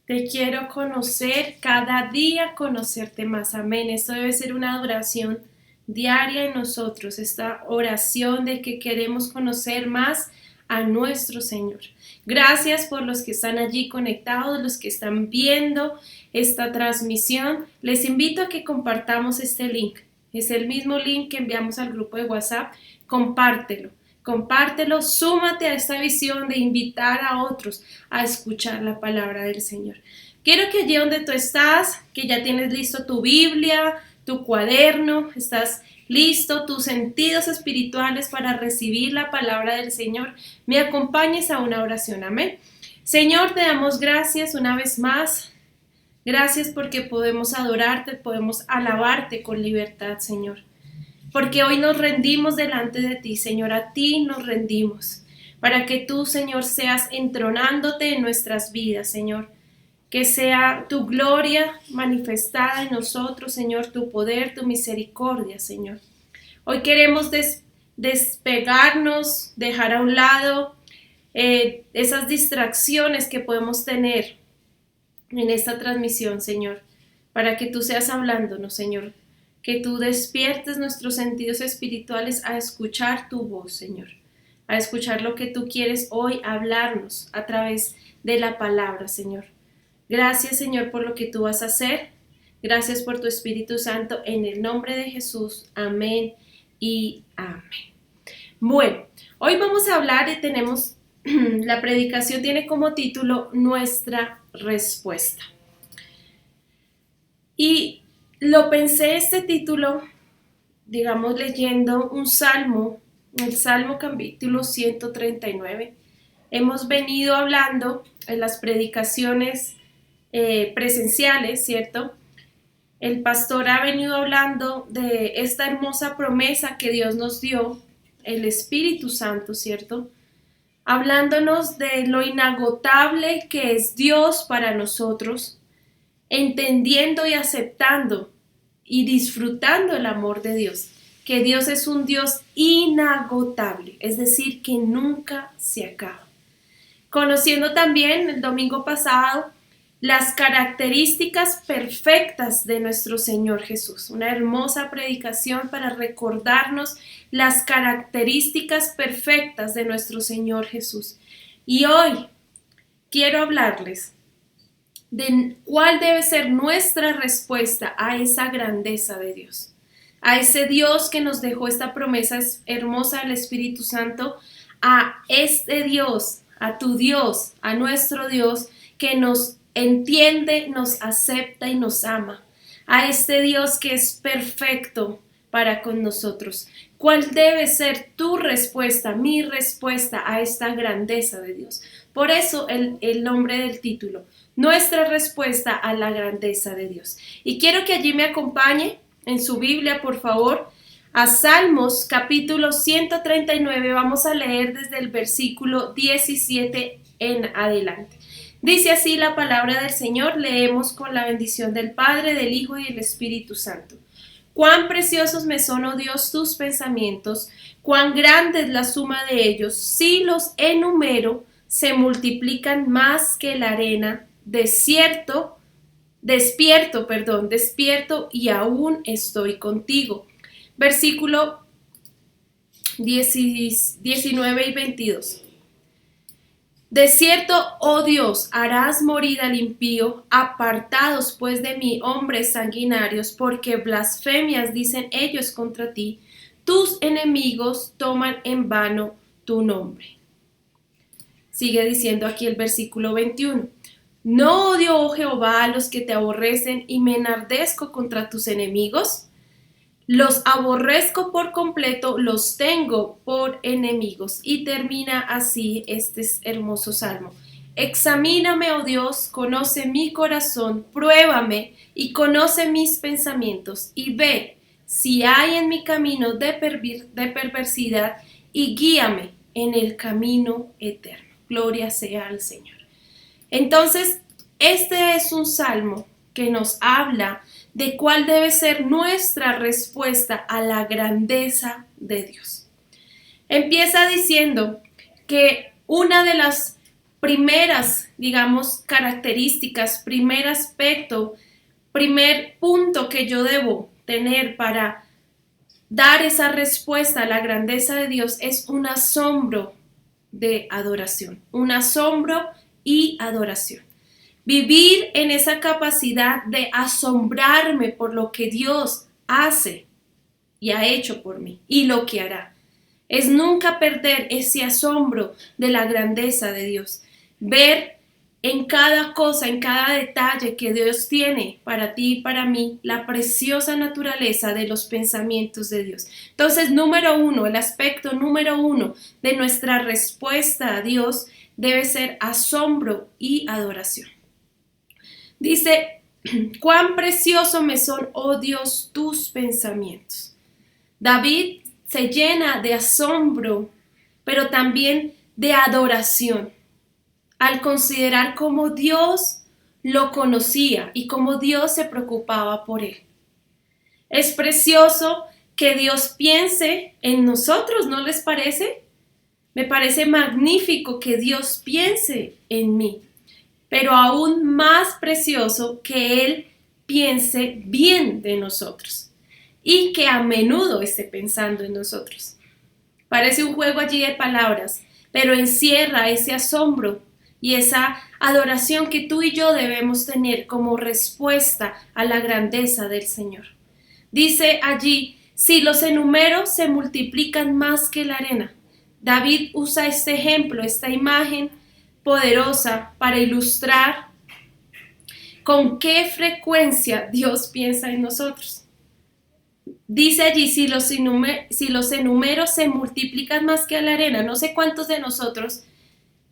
Te quiero conocer, cada día conocerte más. Amén. Esto debe ser una adoración diaria en nosotros, esta oración de que queremos conocer más a nuestro Señor. Gracias por los que están allí conectados, los que están viendo esta transmisión. Les invito a que compartamos este link. Es el mismo link que enviamos al grupo de WhatsApp. Compártelo. Compártelo, súmate a esta visión de invitar a otros a escuchar la palabra del Señor. Quiero que allí donde tú estás, que ya tienes listo tu Biblia, tu cuaderno, estás listo, tus sentidos espirituales para recibir la palabra del Señor, me acompañes a una oración. Amén. Señor, te damos gracias una vez más. Gracias porque podemos adorarte, podemos alabarte con libertad, Señor. Porque hoy nos rendimos delante de ti, Señor, a ti nos rendimos, para que tú, Señor, seas entronándote en nuestras vidas, Señor, que sea tu gloria manifestada en nosotros, Señor, tu poder, tu misericordia, Señor. Hoy queremos despegarnos, dejar a un lado esas distracciones que podemos tener en esta transmisión, Señor, para que tú seas hablándonos, Señor. Que tú despiertes nuestros sentidos espirituales a escuchar tu voz, Señor, a escuchar lo que tú quieres hoy hablarnos a través de la palabra, Señor. Gracias, Señor, por lo que tú vas a hacer. Gracias por tu Espíritu Santo, en el nombre de Jesús. Amén y amén. Bueno, hoy vamos a hablar y tenemos, la predicación tiene como título Nuestra Respuesta. Y lo pensé este título, digamos, leyendo un salmo, el Salmo capítulo 139. Hemos venido hablando en las predicaciones presenciales, ¿cierto? El pastor ha venido hablando de esta hermosa promesa que Dios nos dio, el Espíritu Santo, ¿cierto? Hablándonos de lo inagotable que es Dios para nosotros, entendiendo y aceptando y disfrutando el amor de Dios, que Dios es un Dios inagotable, es decir, que nunca se acaba. Conociendo también el domingo pasado las características perfectas de nuestro Señor Jesús, una hermosa predicación para recordarnos las características perfectas de nuestro Señor Jesús. Y hoy quiero hablarles de cuál debe ser nuestra respuesta a esa grandeza de Dios, a ese Dios que nos dejó esta promesa hermosa del Espíritu Santo, a este Dios, a tu Dios, a nuestro Dios que nos entiende, nos acepta y nos ama, a este Dios que es perfecto para con nosotros. ¿Cuál debe ser tu respuesta, mi respuesta a esta grandeza de Dios? Por eso el nombre del título, nuestra respuesta a la grandeza de Dios. Y quiero que allí me acompañe en su Biblia, por favor, a Salmos capítulo 139. Vamos a leer desde el versículo 17 en adelante. Dice así la palabra del Señor, leemos con la bendición del Padre, del Hijo y del Espíritu Santo. Cuán preciosos me son, oh Dios, tus pensamientos, cuán grande es la suma de ellos. Si los enumero, se multiplican más que la arena. Despierto y aún estoy contigo. Versículo 19 y 22. De cierto, oh Dios, harás morir al impío, apartados pues de mí, hombres sanguinarios, porque blasfemias dicen ellos contra ti, tus enemigos toman en vano tu nombre. Sigue diciendo aquí el versículo 21. ¿No odio, oh Jehová, a los que te aborrecen y me enardezco contra tus enemigos? Los aborrezco por completo, los tengo por enemigos. Y termina así este hermoso salmo. Examíname, oh Dios, conoce mi corazón, pruébame y conoce mis pensamientos y ve si hay en mi camino de perversidad y guíame en el camino eterno. Gloria sea al Señor. Entonces, este es un salmo que nos habla de cuál debe ser nuestra respuesta a la grandeza de Dios. Empieza diciendo que una de las primeras, digamos, características, primer aspecto, primer punto que yo debo tener para dar esa respuesta a la grandeza de Dios es un asombro de adoración, un asombro y adoración. Vivir en esa capacidad de asombrarme por lo que Dios hace y ha hecho por mí y lo que hará. Es nunca perder ese asombro de la grandeza de Dios. Ver en cada cosa, en cada detalle que Dios tiene para ti y para mí, la preciosa naturaleza de los pensamientos de Dios. Entonces, número uno, el aspecto número uno de nuestra respuesta a Dios debe ser asombro y adoración. Dice, cuán precioso me son, oh Dios, tus pensamientos. David se llena de asombro, pero también de adoración, al considerar cómo Dios lo conocía y cómo Dios se preocupaba por él. Es precioso que Dios piense en nosotros, ¿no les parece? Me parece magnífico que Dios piense en mí, pero aún más precioso que Él piense bien de nosotros y que a menudo esté pensando en nosotros. Parece un juego allí de palabras, pero encierra ese asombro y esa adoración que tú y yo debemos tener como respuesta a la grandeza del Señor. Dice allí, si los enumero se multiplican más que la arena. David usa este ejemplo, esta imagen poderosa para ilustrar con qué frecuencia Dios piensa en nosotros. Dice allí, si los enumero se multiplican más que la arena. No sé cuántos de nosotros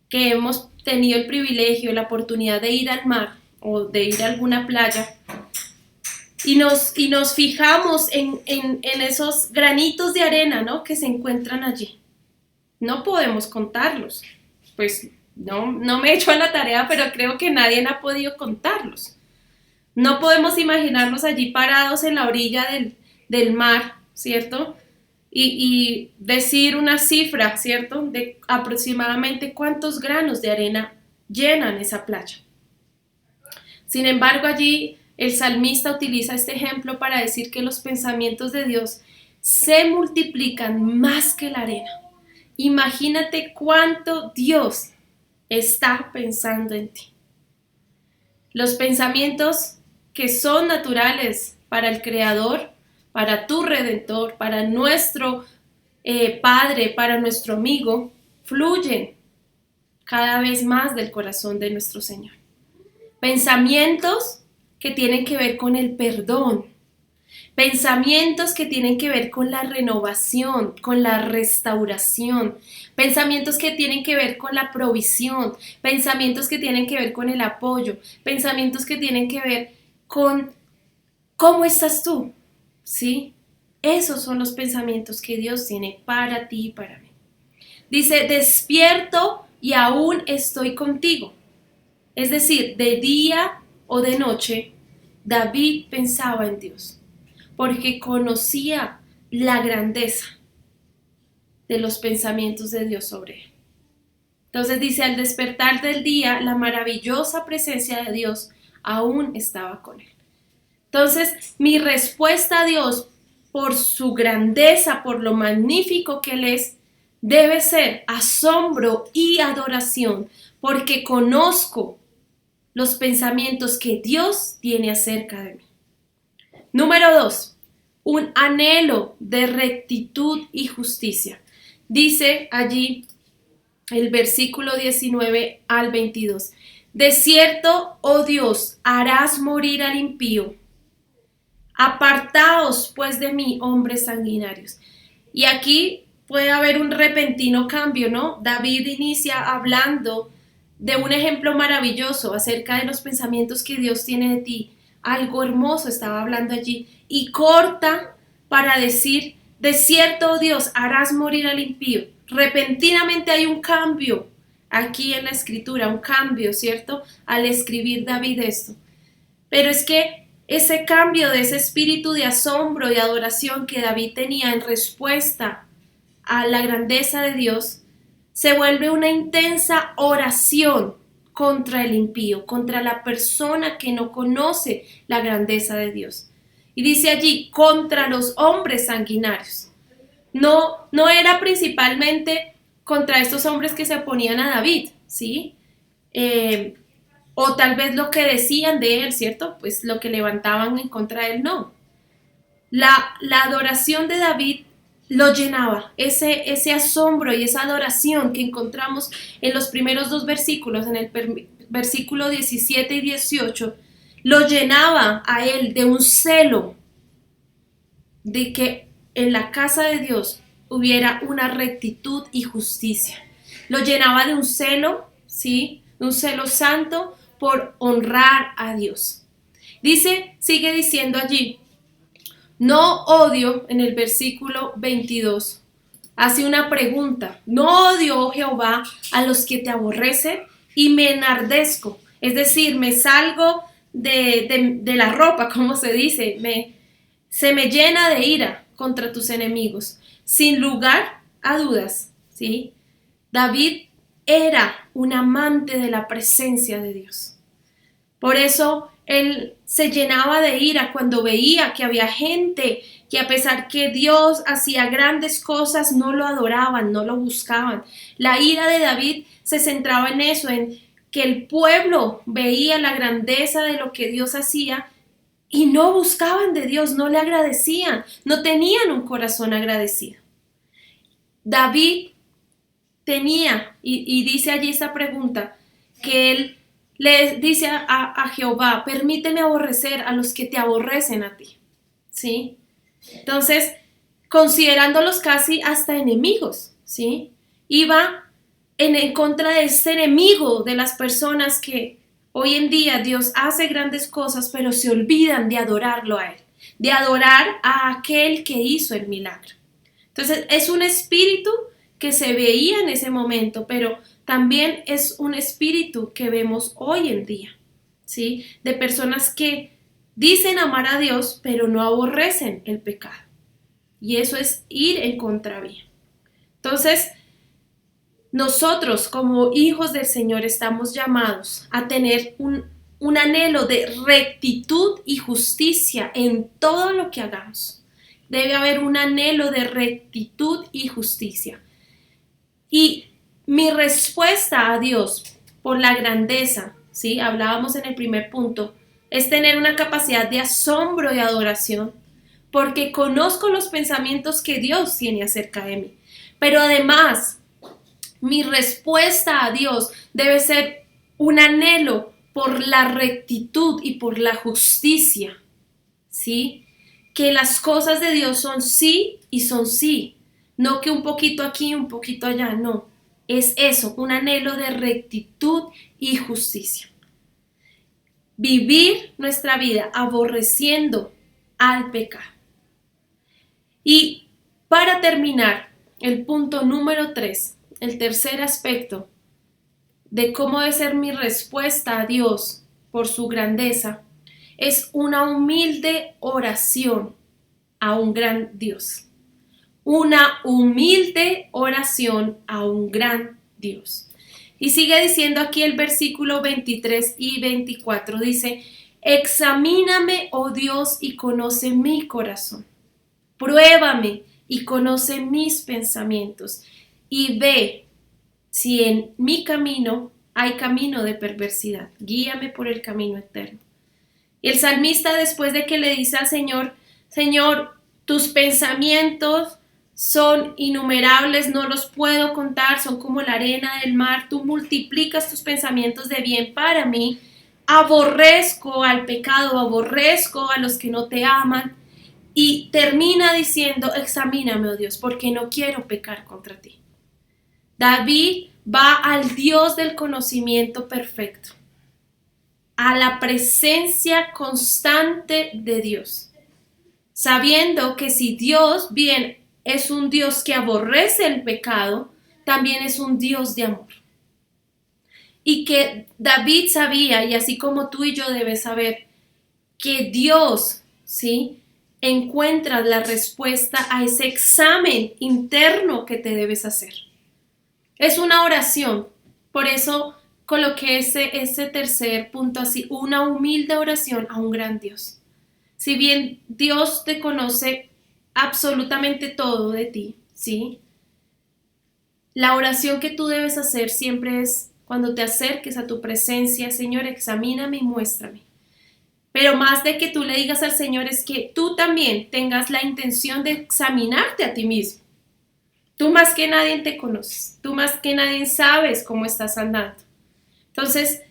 que hemos tenido el privilegio, la oportunidad de ir al mar o de ir a alguna playa y nos fijamos en esos granitos de arena, ¿no?, que se encuentran allí. No podemos contarlos. Pues no me he hecho a la tarea, pero creo que nadie ha podido contarlos. No podemos imaginarnos allí parados en la orilla del mar, ¿cierto? Y decir una cifra, ¿cierto?, de aproximadamente cuántos granos de arena llenan esa playa. Sin embargo, allí el salmista utiliza este ejemplo para decir que los pensamientos de Dios se multiplican más que la arena. Imagínate cuánto Dios está pensando en ti. Los pensamientos que son naturales para el Creador, para tu Redentor, para nuestro Padre, para nuestro amigo, fluyen cada vez más del corazón de nuestro Señor. Pensamientos que tienen que ver con el perdón, pensamientos que tienen que ver con la renovación, con la restauración, pensamientos que tienen que ver con la provisión, pensamientos que tienen que ver con el apoyo, pensamientos que tienen que ver con cómo estás tú, ¿sí? Esos son los pensamientos que Dios tiene para ti y para mí. Dice, despierto y aún estoy contigo. Es decir, de día o de noche, David pensaba en Dios, porque conocía la grandeza de los pensamientos de Dios sobre él. Entonces dice, al despertar del día, la maravillosa presencia de Dios aún estaba con él. Entonces, mi respuesta a Dios por su grandeza, por lo magnífico que Él es, debe ser asombro y adoración, porque conozco los pensamientos que Dios tiene acerca de mí. Número 2, un anhelo de rectitud y justicia. Dice allí el versículo 19 al 22. De cierto, oh Dios, harás morir al impío. Apartaos pues de mí, hombres sanguinarios. Y aquí puede haber un repentino cambio, ¿no? David inicia hablando de un ejemplo maravilloso acerca de los pensamientos que Dios tiene de ti. Algo hermoso estaba hablando allí. Y corta para decir, de cierto, oh Dios, harás morir al impío. Repentinamente hay un cambio aquí en la escritura, un cambio, ¿cierto?, al escribir David esto. Pero es que ese cambio de ese espíritu de asombro y adoración que David tenía en respuesta a la grandeza de Dios se vuelve una intensa oración contra el impío, contra la persona que no conoce la grandeza de Dios. Y dice allí, contra los hombres sanguinarios. No era principalmente contra estos hombres que se oponían a David, ¿sí? O tal vez lo que decían de él, ¿cierto? Pues lo que levantaban en contra de él, no. La adoración de David lo llenaba, ese asombro y esa adoración que encontramos en los primeros dos versículos, en el versículo 17 y 18, lo llenaba a él de un celo de que en la casa de Dios hubiera una rectitud y justicia. Lo llenaba de un celo, ¿sí? De un celo santo por honrar a Dios. Sigue diciendo allí, no odio, en el versículo 22, hace una pregunta, no odio, oh Jehová, a los que te aborrecen y me enardezco, es decir, me salgo de la ropa, como se dice, se me llena de ira contra tus enemigos, sin lugar a dudas, ¿sí? David era un amante de la presencia de Dios. Por eso él se llenaba de ira cuando veía que había gente que a pesar que Dios hacía grandes cosas, no lo adoraban, no lo buscaban. La ira de David se centraba en eso, en que el pueblo veía la grandeza de lo que Dios hacía y no buscaban de Dios, no le agradecían, no tenían un corazón agradecido. David tenía, y dice allí esta pregunta, que él le dice a Jehová, permíteme aborrecer a los que te aborrecen a ti, ¿sí? Entonces, considerándolos casi hasta enemigos, ¿sí? Iba en contra de este enemigo de las personas que hoy en día Dios hace grandes cosas, pero se olvidan de adorarlo a Él, de adorar a aquel que hizo el milagro. Entonces, es un espíritu que se veía en ese momento, pero también es un espíritu que vemos hoy en día, ¿sí? De personas que dicen amar a Dios, pero no aborrecen el pecado. Y eso es ir en contravía. Entonces, nosotros como hijos del Señor estamos llamados a tener un anhelo de rectitud y justicia en todo lo que hagamos. Debe haber un anhelo de rectitud y justicia. Y mi respuesta a Dios por la grandeza, ¿sí? Hablábamos en el primer punto, es tener una capacidad de asombro y adoración, porque conozco los pensamientos que Dios tiene acerca de mí. Pero además, mi respuesta a Dios debe ser un anhelo por la rectitud y por la justicia, ¿sí? Que las cosas de Dios son sí y son sí. No que un poquito aquí, un poquito allá, no. Es eso, un anhelo de rectitud y justicia. Vivir nuestra vida aborreciendo al pecado. Y para terminar, el punto número 3, el tercer aspecto de cómo debe ser mi respuesta a Dios por su grandeza, es una humilde oración a un gran Dios. Una humilde oración a un gran Dios. Y sigue diciendo aquí el versículo 23 y 24, dice, examíname, oh Dios, y conoce mi corazón. Pruébame y conoce mis pensamientos y ve si en mi camino hay camino de perversidad. Guíame por el camino eterno. Y el salmista, después de que le dice al Señor, Señor, tus pensamientos son innumerables, no los puedo contar, son como la arena del mar, tú multiplicas tus pensamientos de bien para mí, aborrezco al pecado, aborrezco a los que no te aman, y termina diciendo, examíname, oh Dios, porque no quiero pecar contra ti. David va al Dios del conocimiento perfecto, a la presencia constante de Dios, sabiendo que si Dios bien es un Dios que aborrece el pecado, también es un Dios de amor. Y que David sabía, y así como tú y yo debes saber, que Dios, ¿sí?, encuentra la respuesta a ese examen interno que te debes hacer. Es una oración. Por eso coloqué ese tercer punto así, una humilde oración a un gran Dios. Si bien Dios te conoce absolutamente todo de ti, ¿sí? La oración que tú debes hacer siempre es cuando te acerques a tu presencia, Señor, examíname y muéstrame. Pero más de que tú le digas al Señor es que tú también tengas la intención de examinarte a ti mismo. Tú más que nadie te conoces, tú más que nadie sabes cómo estás andando. Entonces,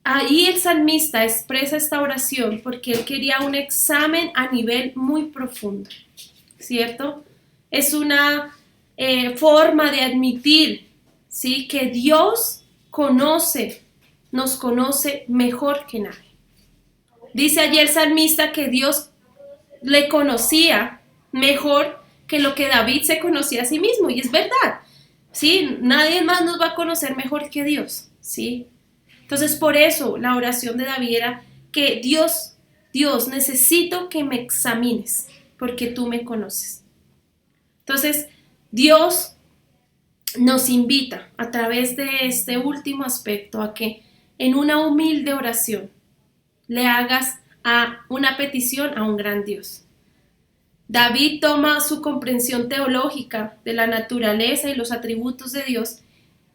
ahí el salmista expresa esta oración porque él quería un examen a nivel muy profundo, ¿cierto? Es una forma de admitir, ¿sí? Que Dios nos conoce mejor que nadie. Dice allí el salmista que Dios le conocía mejor que lo que David se conocía a sí mismo, y es verdad, ¿sí? Nadie más nos va a conocer mejor que Dios, ¿sí? Entonces, por eso la oración de David era que Dios, necesito que me examines, porque tú me conoces. Entonces, Dios nos invita a través de este último aspecto a que en una humilde oración le hagas a una petición a un gran Dios. David toma su comprensión teológica de la naturaleza y los atributos de Dios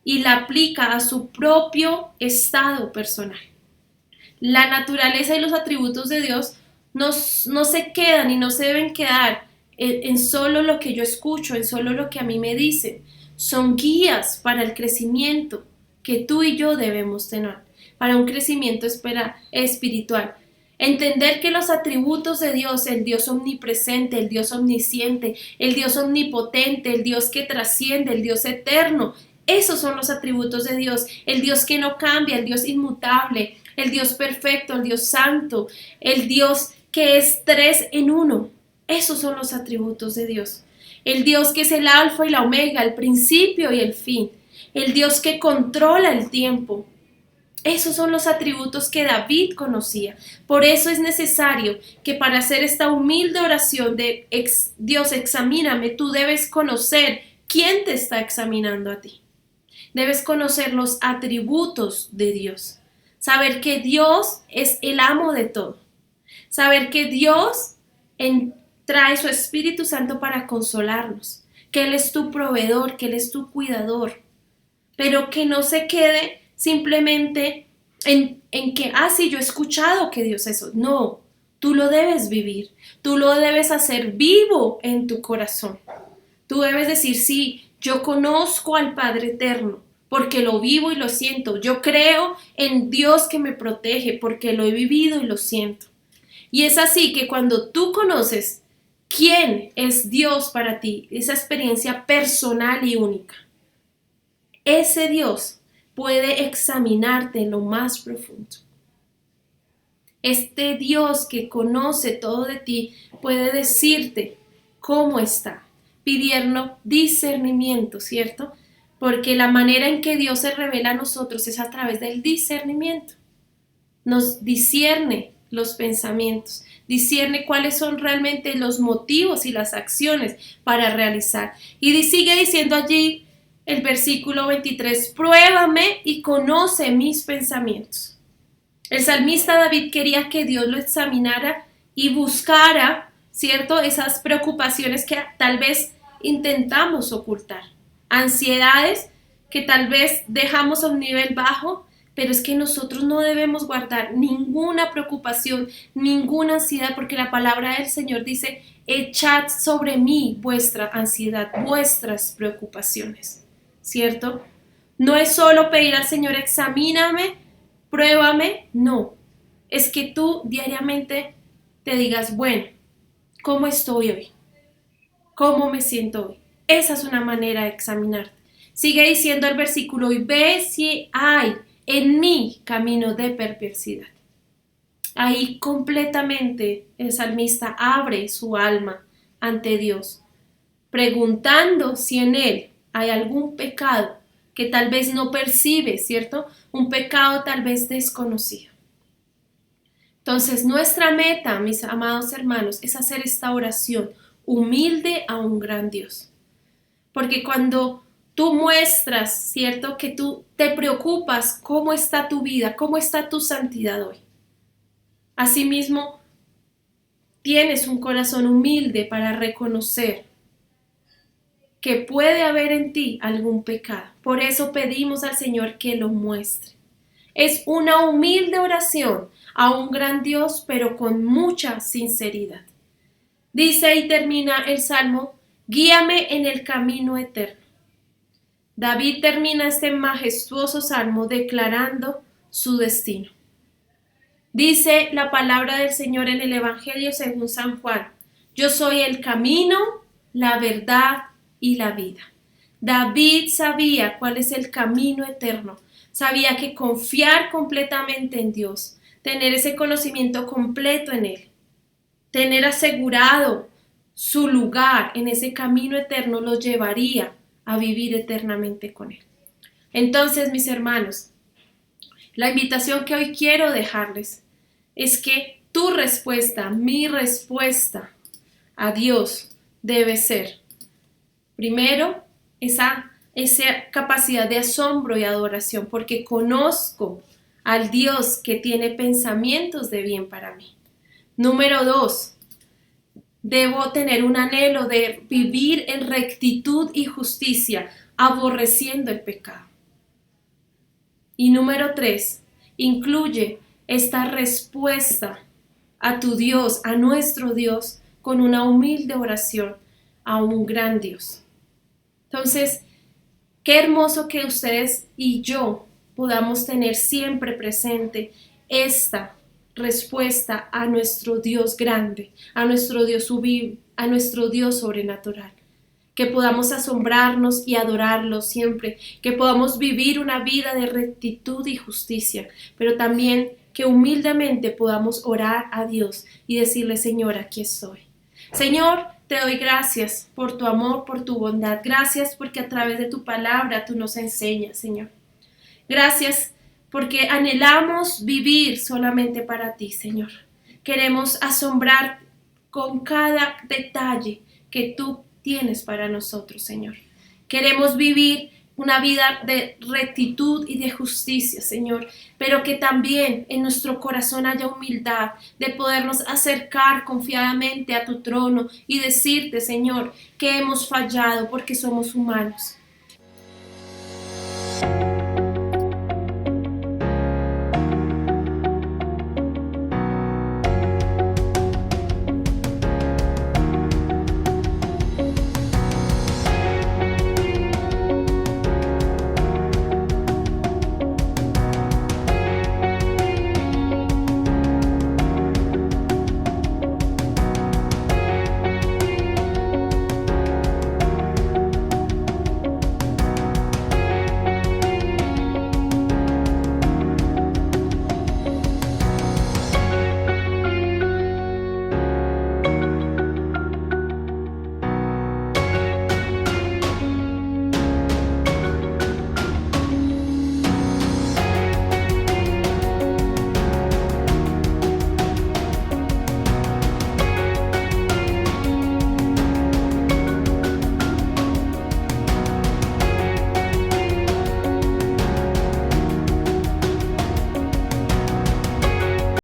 y la aplica a su propio estado personal. La naturaleza y los atributos de Dios no se quedan y no se deben quedar en solo lo que yo escucho, en solo lo que a mí me dicen. Son guías para el crecimiento que tú y yo debemos tener, para un crecimiento espiritual. Entender que los atributos de Dios, el Dios omnipresente, el Dios omnisciente, el Dios omnipotente, el Dios que trasciende, el Dios eterno, esos son los atributos de Dios, el Dios que no cambia, el Dios inmutable, el Dios perfecto, el Dios santo, el Dios que es tres en uno. Esos son los atributos de Dios. El Dios que es el alfa y la omega, el principio y el fin. El Dios que controla el tiempo. Esos son los atributos que David conocía. Por eso es necesario que para hacer esta humilde oración de Dios, examíname, tú debes conocer quién te está examinando a ti. Debes conocer los atributos de Dios. Saber que Dios es el amo de todo. Saber que Dios trae su Espíritu Santo para consolarnos. Que Él es tu proveedor, que Él es tu cuidador. Pero que no se quede simplemente en que, sí, yo he escuchado que Dios es eso. No, tú lo debes vivir. Tú lo debes hacer vivo en tu corazón. Tú debes decir, sí, yo conozco al Padre Eterno porque lo vivo y lo siento. Yo creo en Dios que me protege porque lo he vivido y lo siento. Y es así que cuando tú conoces quién es Dios para ti, esa experiencia personal y única, ese Dios puede examinarte en lo más profundo. Este Dios que conoce todo de ti puede decirte cómo está, pidiendo discernimiento, ¿cierto? Porque la manera en que Dios se revela a nosotros es a través del discernimiento. Nos discierne los pensamientos, discierne cuáles son realmente los motivos y las acciones para realizar. Y sigue diciendo allí el versículo 23, pruébame y conoce mis pensamientos. El salmista David quería que Dios lo examinara y buscara, ¿cierto?, esas preocupaciones que tal vez intentamos ocultar, ansiedades que tal vez dejamos a un nivel bajo, pero es que nosotros no debemos guardar ninguna preocupación, ninguna ansiedad, porque la palabra del Señor dice, echad sobre mí vuestra ansiedad, vuestras preocupaciones, ¿cierto? No es solo pedir al Señor, examíname, pruébame, no. Es que tú diariamente te digas, bueno, ¿cómo estoy hoy? ¿Cómo me siento hoy? Esa es una manera de examinarte. Sigue diciendo el versículo, y ve si hay en mí camino de perversidad. Ahí completamente el salmista abre su alma ante Dios, preguntando si en él hay algún pecado que tal vez no percibe, ¿cierto? Un pecado tal vez desconocido. Entonces, nuestra meta, mis amados hermanos, es hacer esta oración humilde a un gran Dios. Porque cuando tú muestras, ¿cierto? Que tú te preocupas cómo está tu vida, cómo está tu santidad hoy. Asimismo, tienes un corazón humilde para reconocer que puede haber en ti algún pecado. Por eso pedimos al Señor que lo muestre. Es una humilde oración a un gran Dios, pero con mucha sinceridad. Dice y termina el Salmo: guíame en el camino eterno. David termina este majestuoso salmo declarando su destino. Dice la palabra del Señor en el Evangelio según San Juan: yo soy el camino, la verdad y la vida. David sabía cuál es el camino eterno, sabía que confiar completamente en Dios, tener ese conocimiento completo en Él, tener asegurado su lugar en ese camino eterno lo llevaría a vivir eternamente con Él. Entonces, mis hermanos, la invitación que hoy quiero dejarles es que tu respuesta, mi respuesta a Dios debe ser, primero, esa capacidad de asombro y adoración, porque conozco al Dios que tiene pensamientos de bien para mí. Número 2, debo tener un anhelo de vivir en rectitud y justicia, aborreciendo el pecado. Y número 3, incluye esta respuesta a tu Dios, a nuestro Dios, con una humilde oración a un gran Dios. Entonces, qué hermoso que ustedes y yo podamos tener siempre presente esta respuesta a nuestro Dios grande, a nuestro Dios sublime, a nuestro Dios sobrenatural. Que podamos asombrarnos y adorarlo siempre, que podamos vivir una vida de rectitud y justicia, pero también que humildemente podamos orar a Dios y decirle: Señor, aquí estoy. Señor, te doy gracias por tu amor, por tu bondad. Gracias porque a través de tu palabra tú nos enseñas, Señor. Gracias porque anhelamos vivir solamente para ti, Señor. Queremos asombrar con cada detalle que tú tienes para nosotros, Señor. Queremos vivir una vida de rectitud y de justicia, Señor, pero que también en nuestro corazón haya humildad de podernos acercar confiadamente a tu trono y decirte, Señor, que hemos fallado porque somos humanos,